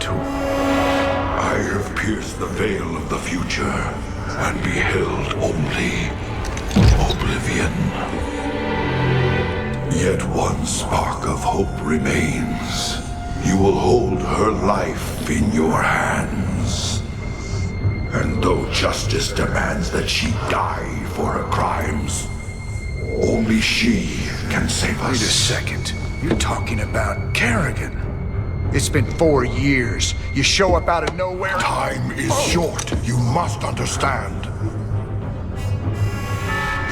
tool? I have pierced the veil of the future and beheld only oblivion. Yet one spark of hope remains. You will hold her life in your hands. And though justice demands that she die for her crimes, only she can save us. Wait a second. You're talking about Kerrigan. It's been 4 years. You show up out of nowhere. Time is short. You must understand.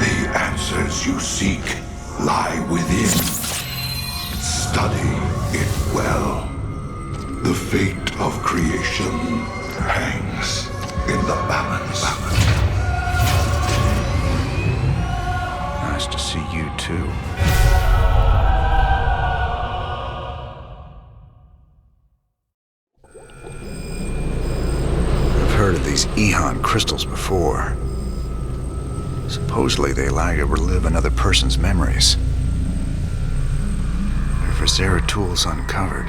The answers you seek lie within. Study it well. The fate of creation hangs in the balance. Nice to see you too. I've heard of these Ehon crystals before. Supposedly they allow you to relive another person's memories. If Zeratul uncovered,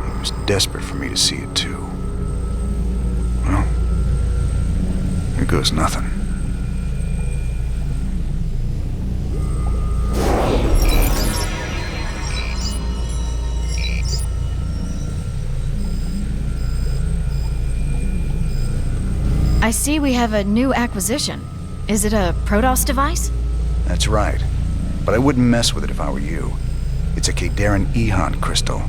he was desperate for me to see it too. Well, here goes nothing. I see we have a new acquisition. Is it a Protoss device? That's right. But I wouldn't mess with it if I were you. It's a Kadaran Ehon crystal.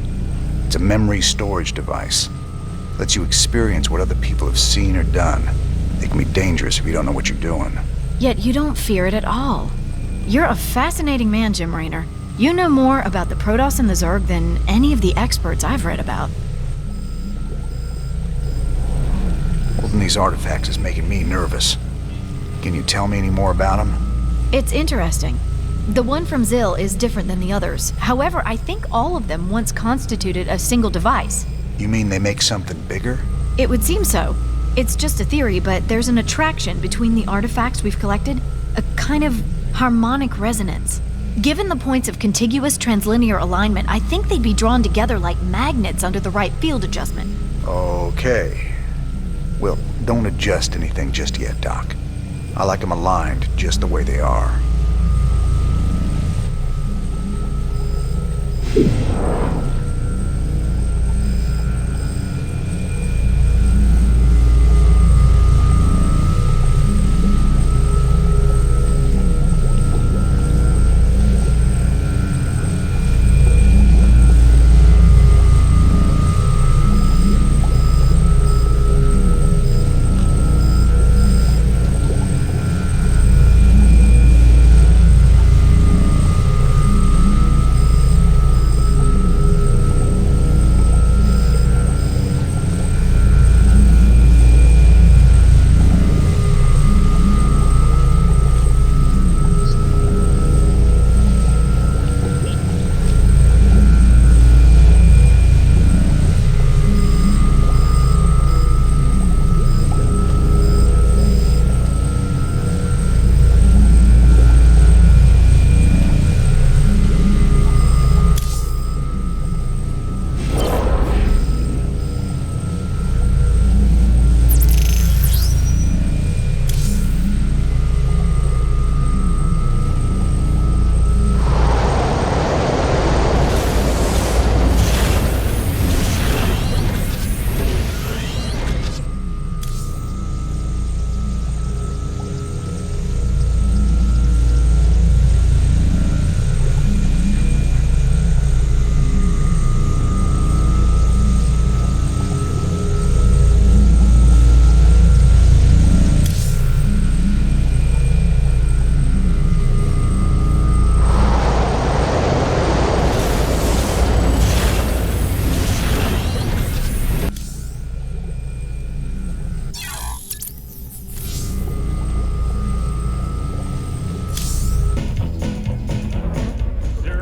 It's a memory storage device. Lets you experience what other people have seen or done. It can be dangerous if you don't know what you're doing. Yet you don't fear it at all. You're a fascinating man, Jim Raynor. You know more about the Protoss and the Zerg than any of the experts I've read about. Holding these artifacts is making me nervous. Can you tell me any more about them? It's interesting. The one from Zil is different than the others. However, I think all of them once constituted a single device. You mean they make something bigger? It would seem so. It's just a theory, but there's an attraction between the artifacts we've collected, a kind of harmonic resonance. Given the points of contiguous translinear alignment, I think they'd be drawn together like magnets under the right field adjustment. Okay. Well, don't adjust anything just yet, Doc. I like them aligned just the way they are.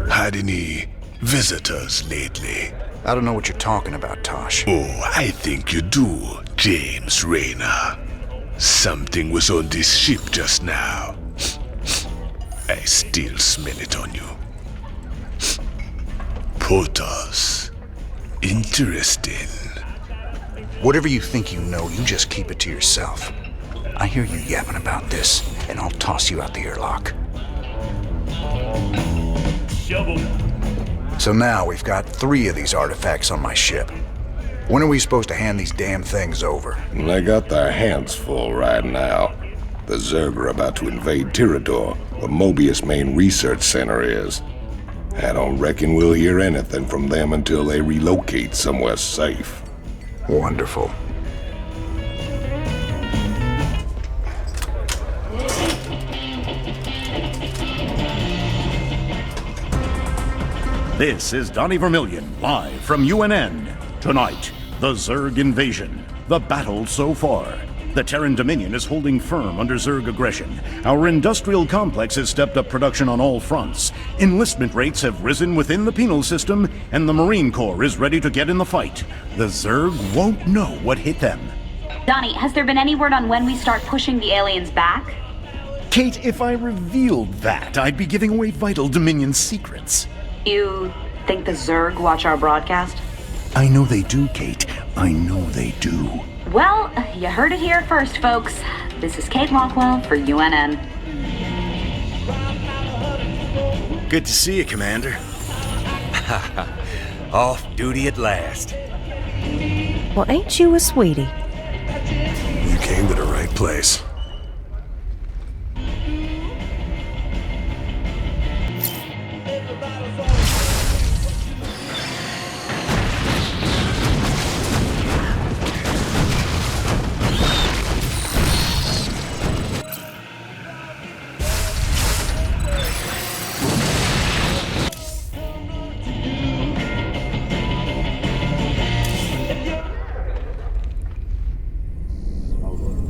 Had any visitors lately? I don't know what you're talking about, Tosh. Oh, I think you do, James Raynor. Something was on this ship just now. I still smell it on you. Protoss. Interesting. Whatever you think you know, you just keep it to yourself. I hear you yapping about this, and I'll toss you out the airlock. Shovel. So now we've got 3 of these artifacts on my ship. When are we supposed to hand these damn things over? They got their hands full right now. The Zerg are about to invade Tirador, where Mobius' main research center is. I don't reckon we'll hear anything from them until they relocate somewhere safe. Wonderful. This is Donnie Vermillion, live from UNN. Tonight, the Zerg invasion. The battle so far. The Terran Dominion is holding firm under Zerg aggression. Our industrial complex has stepped up production on all fronts. Enlistment rates have risen within the penal system, and the Marine Corps is ready to get in the fight. The Zerg won't know what hit them. Donnie, has there been any word on when we start pushing the aliens back? Kate, if I revealed that, I'd be giving away vital Dominion secrets. You think the Zerg watch our broadcast? I know they do, Kate. I know they do. Well, you heard it here first, folks. This is Kate Lockwell for UNN. Good to see you, Commander. Off duty at last. Well, ain't you a sweetie? You came to the right place.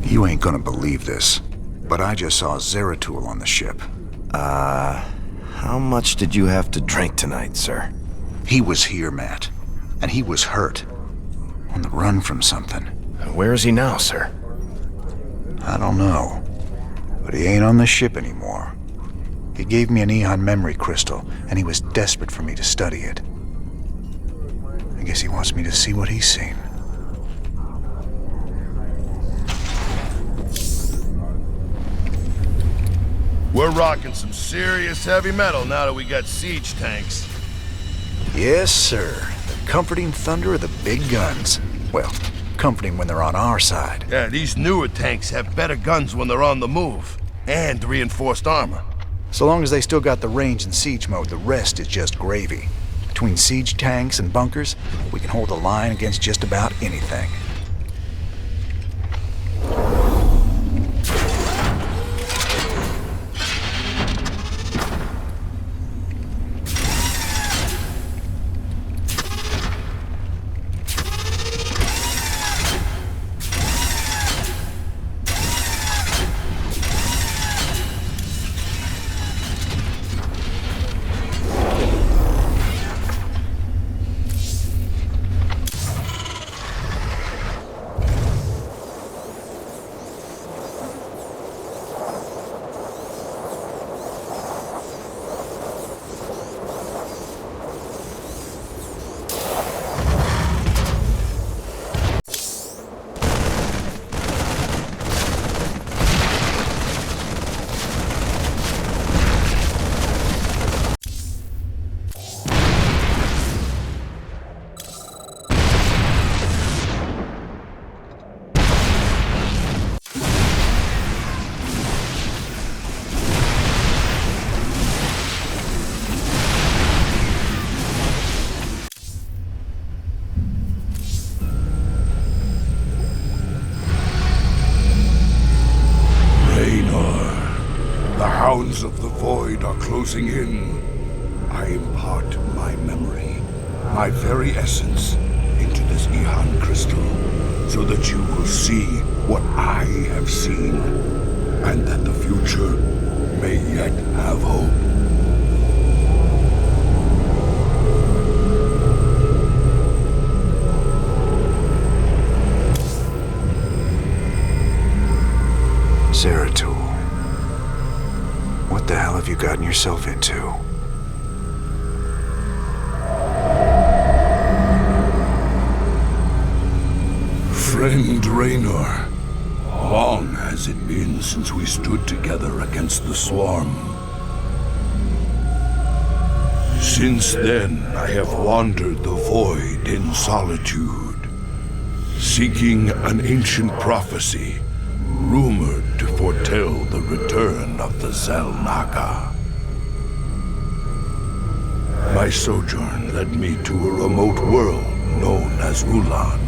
You ain't gonna believe this, but I just saw Zeratul on the ship. How much did you have to drink tonight, sir? He was here, Matt, and he was hurt. On the run from something. Where is he now, sir? I don't know, but he ain't on the ship anymore. He gave me an Ehon memory crystal, and he was desperate for me to study it. I guess he wants me to see what he's seen. We're rocking some serious heavy metal now that we got siege tanks. Yes, sir. The comforting thunder of the big guns. Well, comforting when they're on our side. Yeah, these newer tanks have better guns when they're on the move. And reinforced armor. So long as they still got the range in siege mode, the rest is just gravy. Between siege tanks and bunkers, we can hold the line against just about anything. Hounds of the Void are closing in. I impart my memory, my very essence, into this Ehon crystal, so that you will see what I have seen, and that the future may yet have hope. Zeratul. What the hell have you gotten yourself into? Friend Raynor, long has it been since we stood together against the Swarm. Since then, I have wandered the void in solitude, seeking an ancient prophecy rumored to foretell the return of the Xel'Naga. My sojourn led me to a remote world known as Ulan,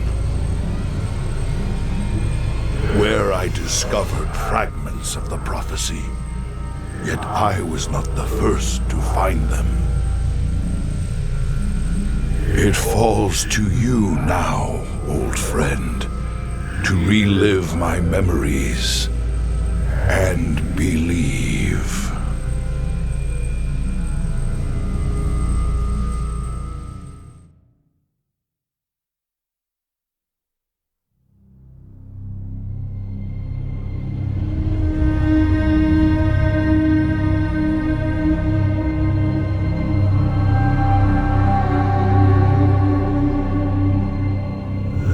where I discovered fragments of the prophecy, yet I was not the first to find them. It falls to you now, old friend, to relive my memories and believe.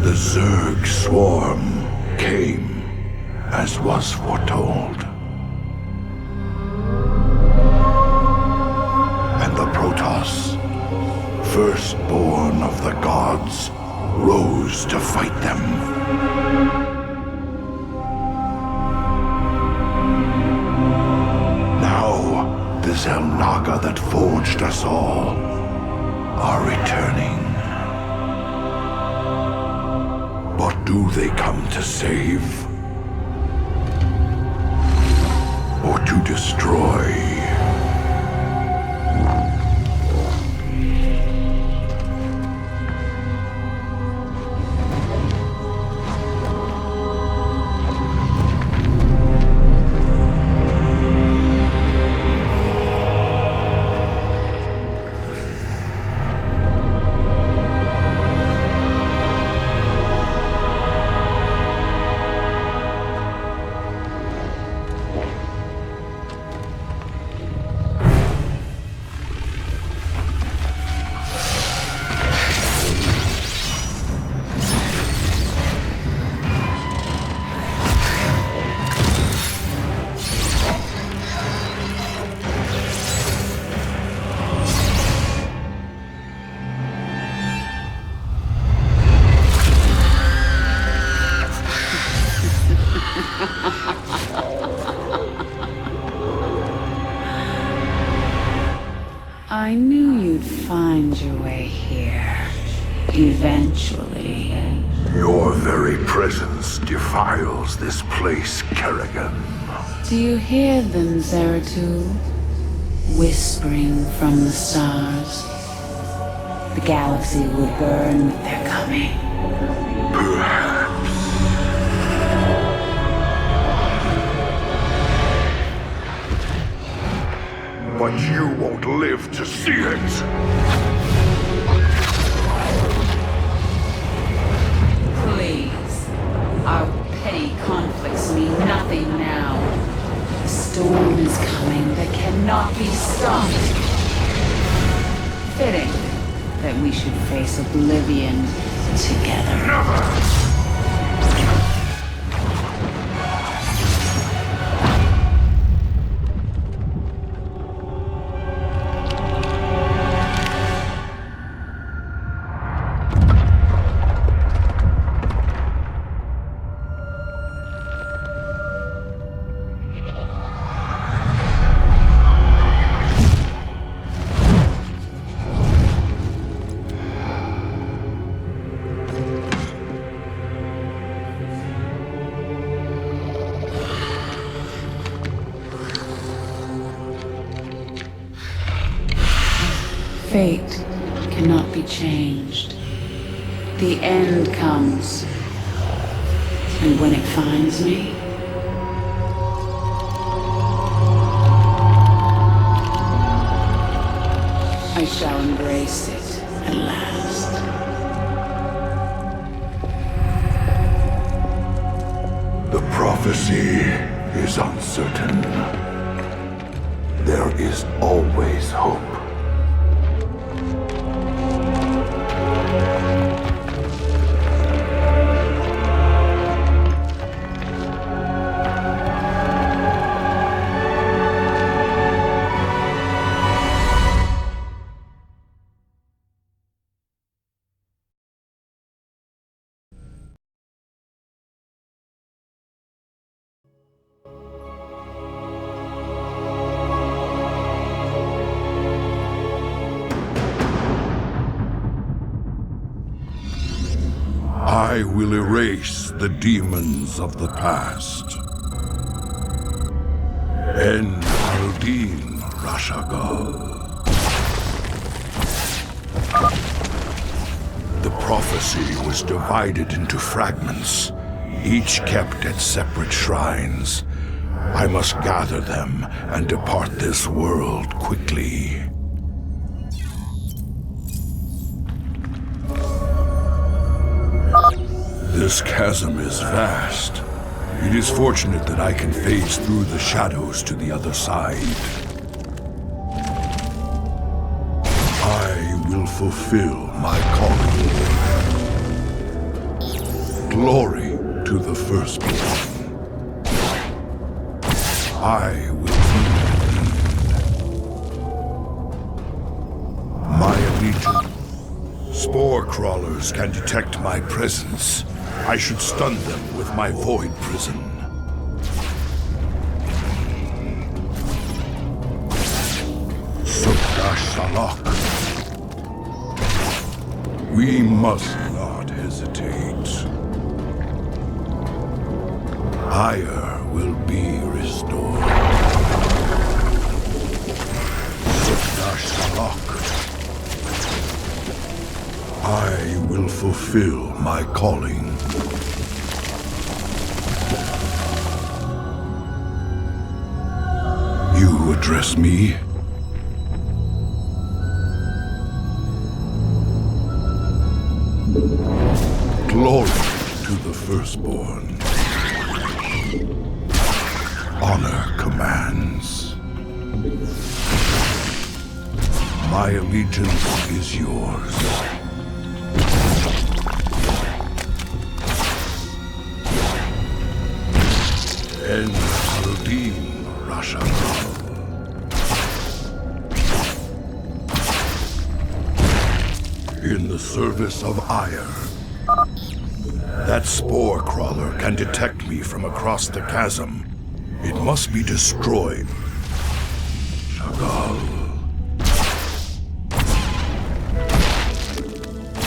The Zerg swarm came as was foretold. And the Protoss, firstborn of the gods, rose to fight them. Now, the Xel'Naga that forged us all are returning. What do they come to save? Or to destroy? I knew you'd find your way here. Eventually. Your very presence defiles this place, Kerrigan. Do you hear them, Zeratul? Whispering from the stars. The galaxy will burn with their coming. Perhaps. But you won't live to see it! Please. Our petty conflicts mean nothing now. The storm is coming that cannot be stopped. Fitting that we should face oblivion together. Never! Fate cannot be changed. The end comes. And when it finds me, I shall embrace it at last. The prophecy is uncertain. There is always hope. I will erase the demons of the past. En Aldin Rashagal. The prophecy was divided into fragments, each kept at separate shrines. I must gather them and depart this world quickly. This chasm is vast. It is fortunate that I can phase through the shadows to the other side. I will fulfill my calling. Glory to the firstborn. I will be my allegiance. Spore crawlers can detect my presence. I should stun them with my void prison. Sukdash Salak. We must not hesitate. Ire will be restored. Sukdash Salak. I will fulfill my calling. You address me? Glory to the firstborn. Honor commands. My allegiance is yours. En Aldin Rashagal. In the service of Ire. That spore crawler can detect me from across the chasm. It must be destroyed. Shagal.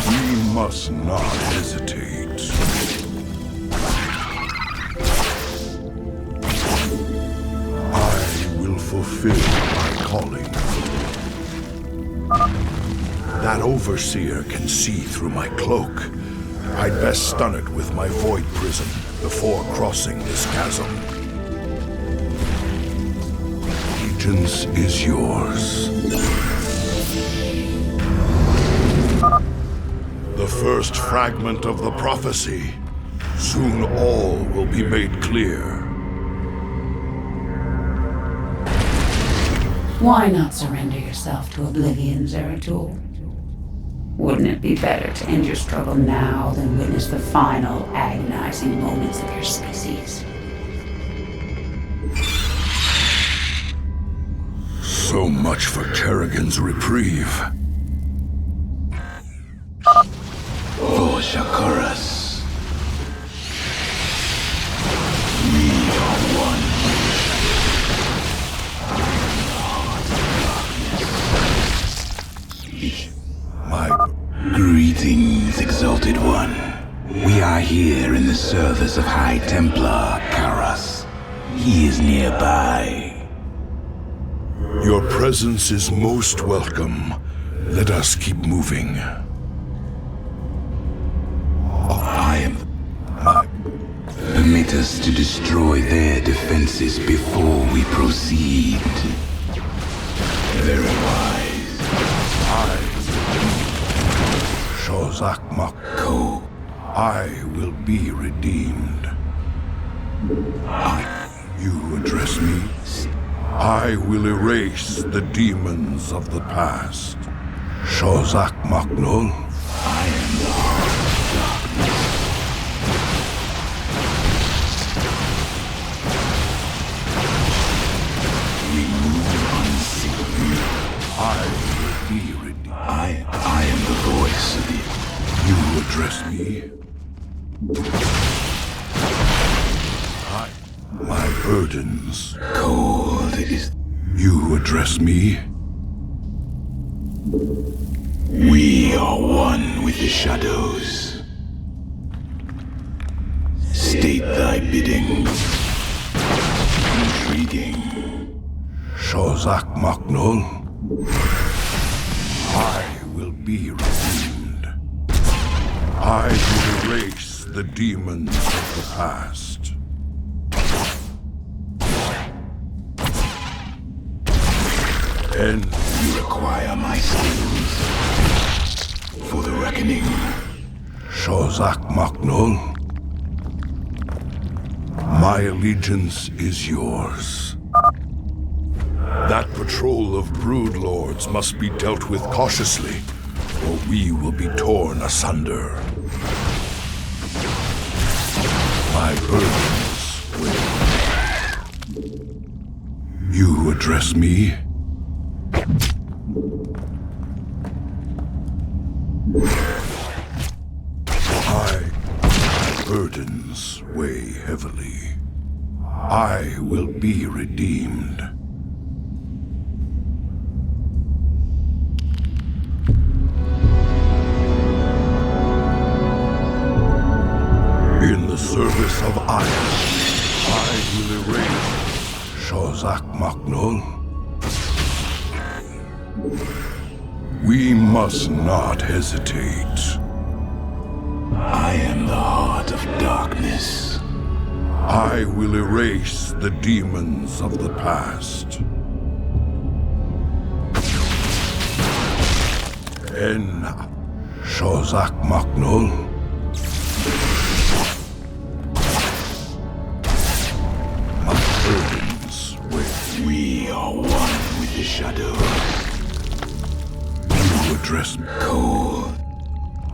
We must not hesitate. I will fulfill my calling. That overseer can see through my cloak. I'd best stun it with my void prison before crossing this chasm. Allegiance is yours. The first fragment of the prophecy. Soon all will be made clear. Why not surrender yourself to oblivion, Zeratul? Wouldn't it be better to end your struggle now than witness the final, agonizing moments of your species? So much for Kerrigan's reprieve. For Shakuras, we are one. Greetings, Exalted One. We are here in the service of High Templar Karas. He is nearby. Your presence is most welcome. Let us keep moving. Permit us to destroy their defenses before we proceed. Very wise. Shozak Makko. I will be redeemed. You address me? I will erase the demons of the past. Shozak Maknol. I am the heart of darkness. We move unseen. I will be redeemed. I am the voice of the... You address me? My burdens. Cold is... You address me? We are one with the shadows. State thy bidding. Intriguing. Shozak Maknul, I will be redeemed. I will erase the demons of the past. And you require my skills for the reckoning. Shozak Maknul, my allegiance is yours. That patrol of brood lords must be dealt with cautiously, or we will be torn asunder. My burdens will. You address me? My burdens weigh heavily. I will be redeemed. In the service of Aya, I will erase Shozak Maknul. We must not hesitate. I am the heart of darkness. I will erase the demons of the past. En Shozak Maknul. My burdens with. We are one with the shadow. You address me. Cold.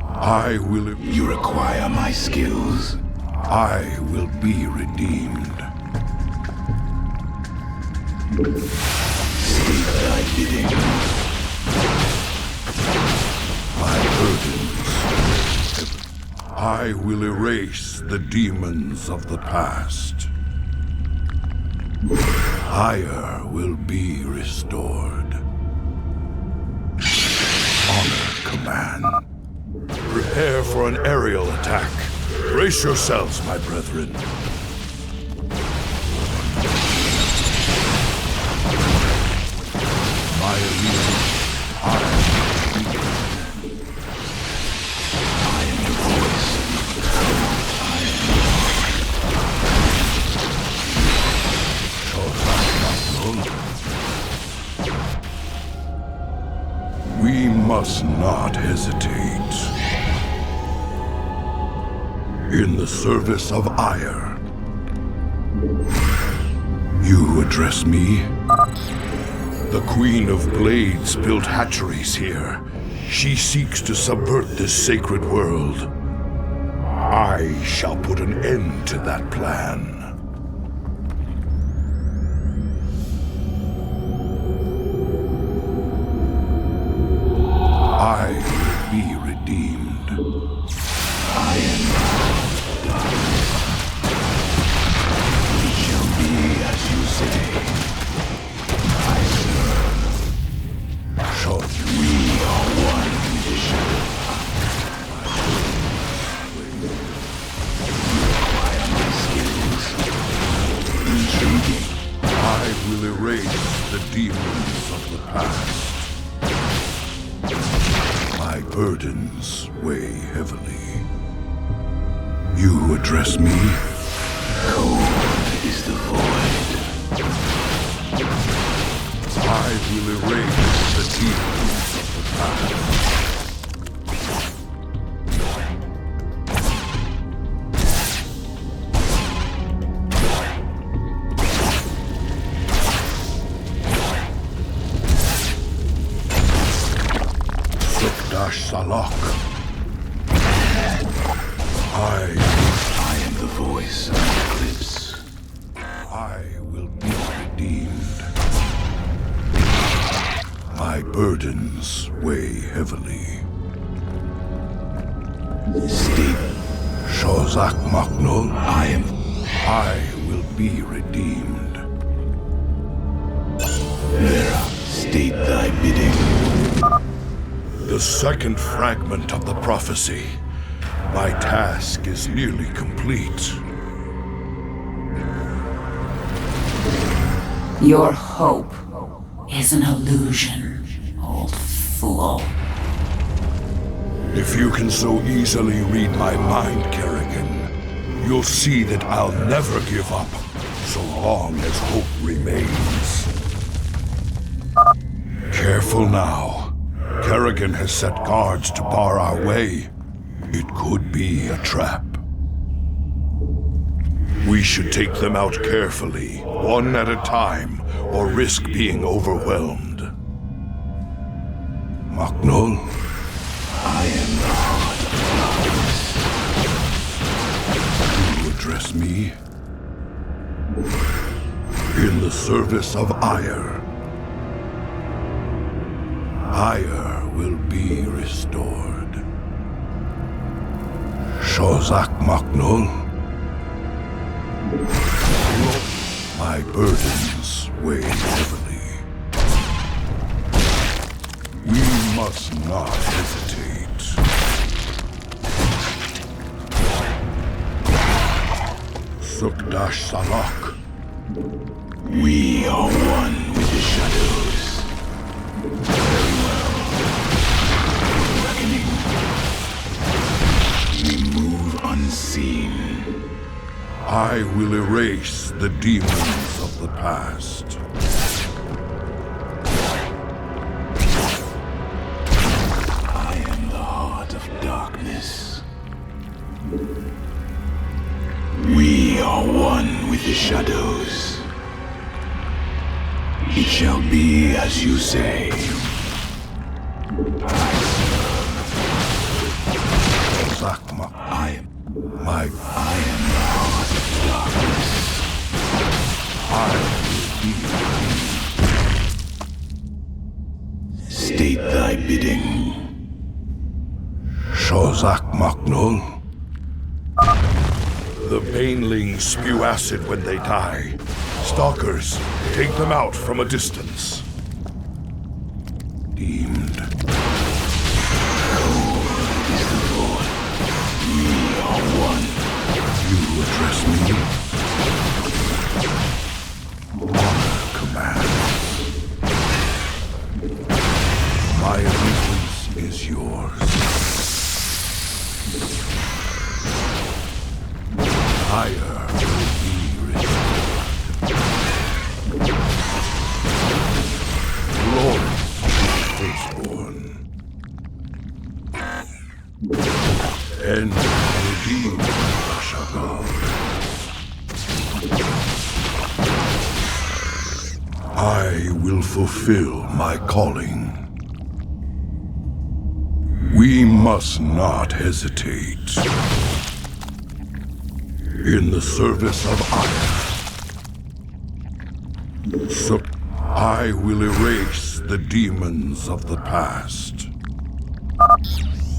I will. You require my skills. I will be redeemed. State thy bidding. My burdens. I will erase the demons of the past. Ire will be restored. Honor command. Prepare for an aerial attack. Brace yourselves, my brethren. My allegiance, I am the voice. We must not hesitate. In the service of ire. You address me? The Queen of Blades built hatcheries here. She seeks to subvert this sacred world. I shall put an end to that plan. I will be redeemed. I am darkness. It shall be as you say. I serve. So we are one with the shadow. You require my skills. Intriguing. I will erase the demons of the past. My burdens weigh heavily. You address me? Cold is the void. I will erase the demons of the past. Sukdash Salak. I am the voice of the eclipse. I will be redeemed. My burdens weigh heavily. State. Shozak Maknul. I will be redeemed. Vera, state thy bidding. The second fragment of the prophecy. My task is nearly complete. Your hope is an illusion, old fool. If you can so easily read my mind, Kerrigan, you'll see that I'll never give up so long as hope remains. Careful now. Kerrigan has set guards to bar our way. It could be a trap. We should take them out carefully, one at a time, or risk being overwhelmed. Macnol? I am the heart of darkness. You address me? In the service of Ire. Ire will be restored. Shozak Macnol? My burdens weigh heavily. We must not hesitate. Sukdash Salak. We are one with the shadows. Very well. Reckoning. We move unseen. I will erase the demons of the past. I am the heart of darkness. We are one with the shadows. It shall be as you say. Zakma. I am the heart of darkness. I will be. State thy bidding. Shozak Macnol. The banelings spew acid when they die. Stalkers, take them out from a distance. Deemed. Is the void. We are one. You address me? Honor commands. My allegiance is yours. Ire will be restored. Glory to the firstborn. And redeem Rashagal. I will fulfill my calling. We must not hesitate. In the service of Ire. So I will erase the demons of the past.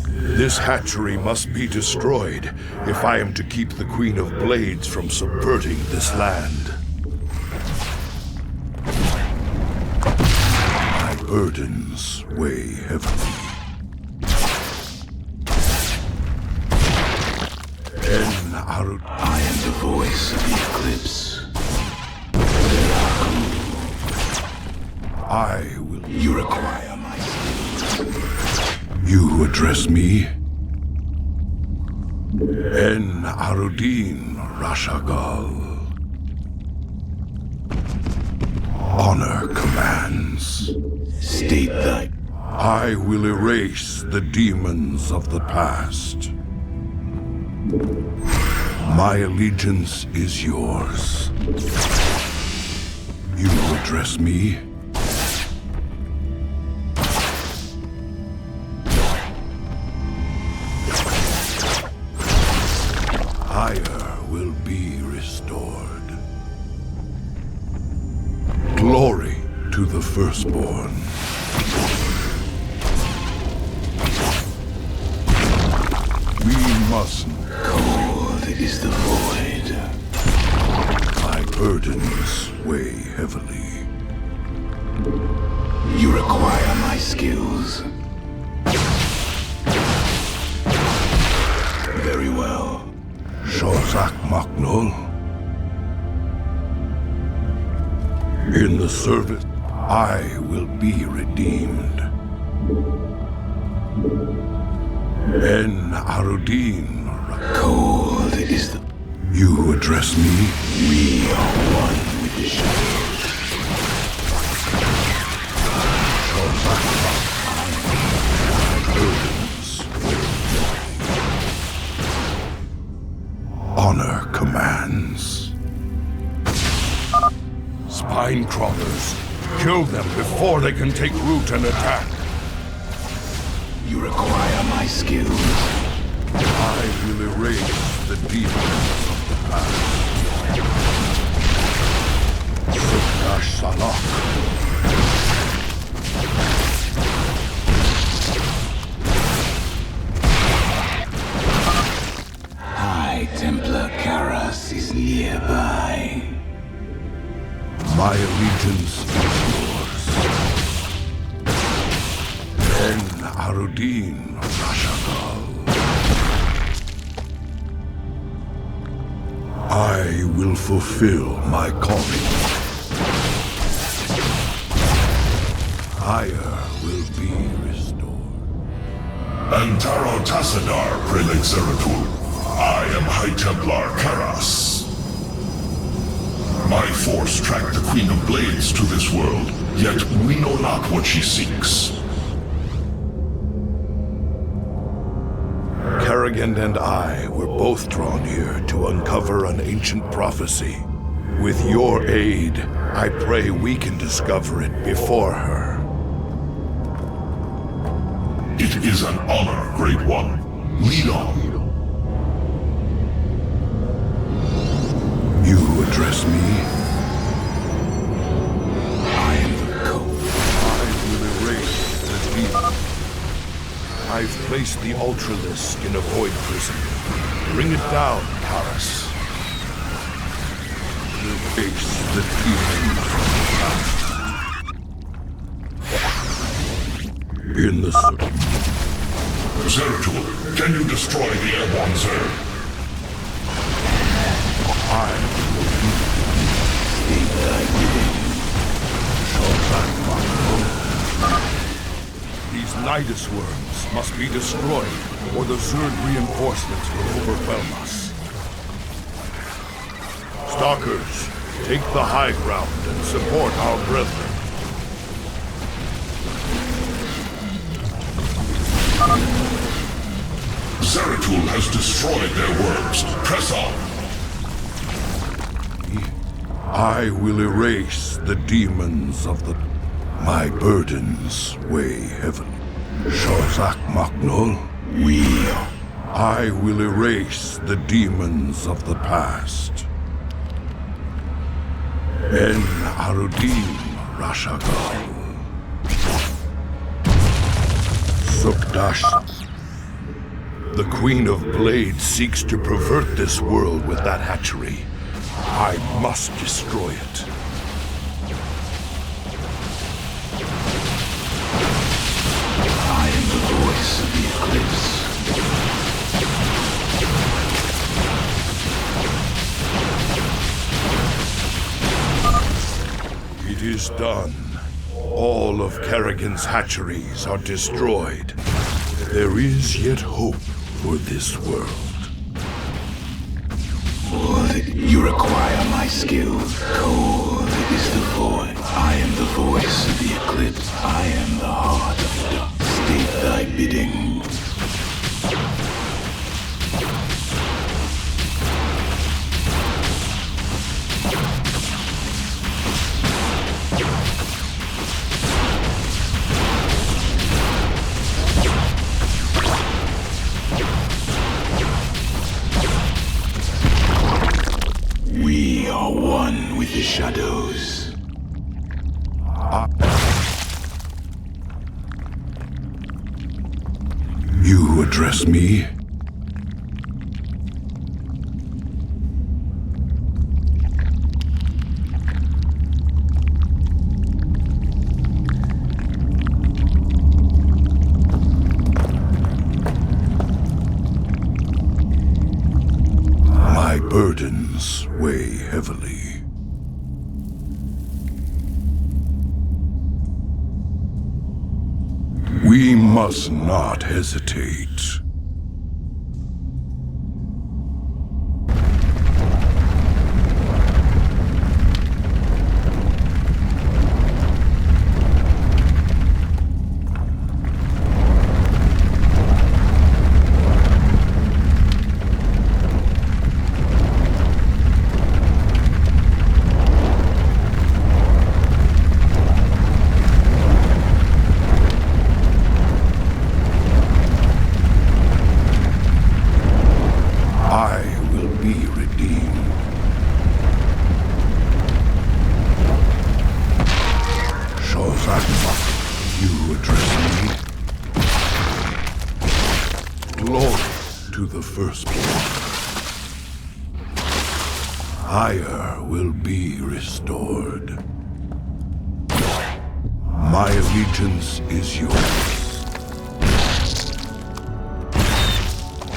This hatchery must be destroyed if I am to keep the Queen of Blades from subverting this land. My burdens weigh heavily. I am the voice of the eclipse. I will. You require my skills. You address me? En Arudin Rashagal. Honor commands. State thy. I will erase the demons of the past. My allegiance is yours. You address me? Ire will be restored. Glory to the firstborn. We mustn't. Cold is the void. My burdens weigh heavily. You require my skills. Very well. Shozak Macnol. In the service, I will be redeemed. En Arudin. Cold is the... You address me? We are one with the shadows. Honor commands. Spine crawlers. Kill them before they can take root and attack. You require my skills. I will erase the demons of the past. Sukdash Salak. High Templar Karas is nearby. My allegiance is yours. En Arudin Rashagal. I will fulfill my calling. Fire will be restored. Antaro Tassadar, Prelate Zeratul. I am High Templar Karas. My force tracked the Queen of Blades to this world, yet we know not what she seeks. Kerrigan and I were both drawn here to uncover an ancient prophecy. With your aid, I pray we can discover it before her. It is an honor, Great One. Lead on. You address me? I am the code. I will erase the demon. I've placed the Ultralisk in a void prison. Bring it down, Karas. Erase the demon in the Zeratul, can you destroy the airborne Zerg? I will be These Nidus worms must be destroyed, or the Zerg reinforcements will overwhelm us. Stalkers, take the high ground and support our brethren. Zeratul has destroyed their worms. Press on. I will erase the demons of the... My burdens weigh heavily. Shozak Maknul. I will erase the demons of the past. En Arudin Rashagal. Sukdash. The Queen of Blades seeks to pervert this world with that hatchery. I must destroy it. I am the voice of the Eclipse. It is done. All of Kerrigan's hatcheries are destroyed. There is yet hope for this world. You require my skills. Cold is the void. I am the voice of the Eclipse. I am the heart of the dark. State thy bidding. We are one with the shadows. You address me? My burdens weigh heavily. We must not hesitate. You address me? Glory to the firstborn. Ire will be restored. My allegiance is yours.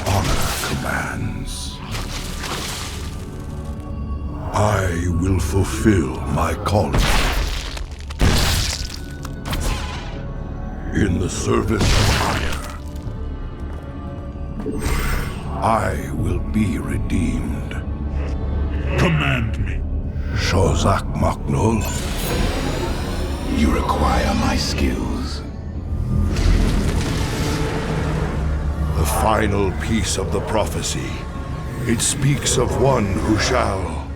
Honor commands. I will fulfill my calling. In the service of Ire, I will be redeemed. Command me. Shozak Maknul. You require my skills. The final piece of the prophecy. It speaks of one who shall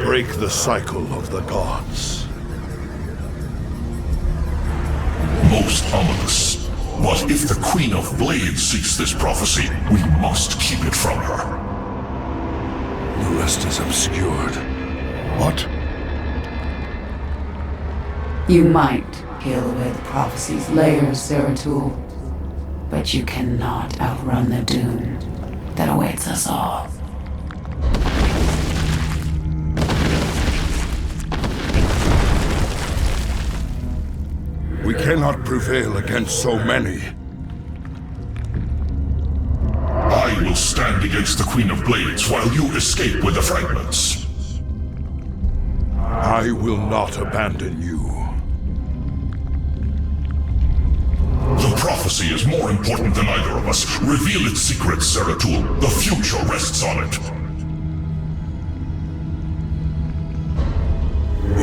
break the cycle of the gods. Most ominous. But if the Queen of Blades seeks this prophecy, we must keep it from her. The rest is obscured. What? You might peel away the prophecy's layers, Zeratul, but you cannot outrun the doom that awaits us all. We cannot prevail against so many. I will stand against the Queen of Blades while you escape with the fragments. I will not abandon you. The prophecy is more important than either of us. Reveal its secrets, Zeratul. The future rests on it.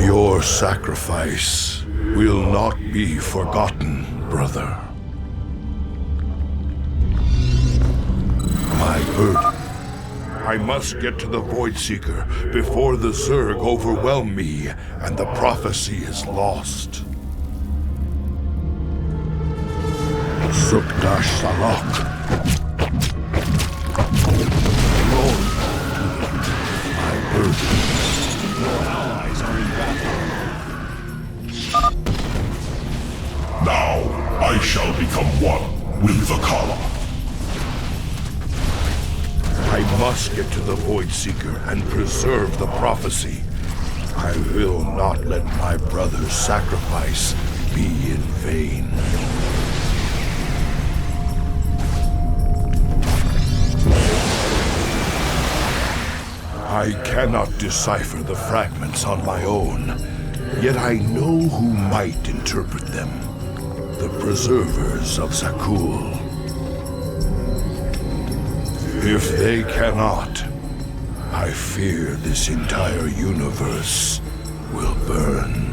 Your sacrifice will not be forgotten, brother. My burden. I must get to the Voidseeker before the Zerg overwhelm me and the prophecy is lost. Sukdash Salak. Lord, my burden. Your allies are in battle. Now, I shall become one with the Kala. I must get to the Voidseeker and preserve the prophecy. I will not let my brother's sacrifice be in vain. I cannot decipher the fragments on my own, yet I know who might interpret them. The preservers of Zakul. If they cannot, I fear this entire universe will burn.